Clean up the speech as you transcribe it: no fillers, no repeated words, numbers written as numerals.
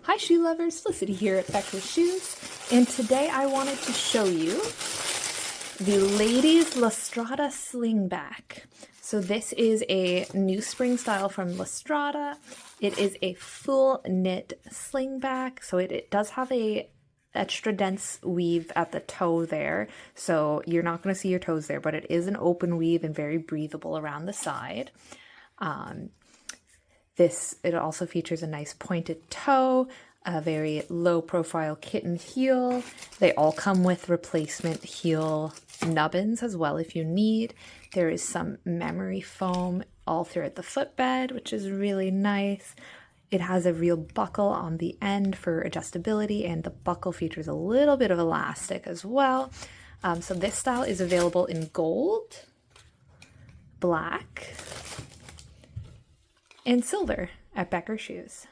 Hi shoe lovers, Felicity here at Becker Shoes, and today I wanted to show you the ladies Strada Slingback. So this is a new spring style from Strada. It is a full knit slingback, so it does have a extra dense weave at the toe there, so you're not going to see your toes there, but it is an open weave and very breathable around the side. It also features a nice pointed toe, a very low profile kitten heel. They all come with replacement heel nubbins as well if you need. There is some memory foam all throughout the footbed, which is really nice. It has a real buckle on the end for adjustability, and the buckle features a little bit of elastic as well. So this style is available in gold, black, and silver at Becker Shoes.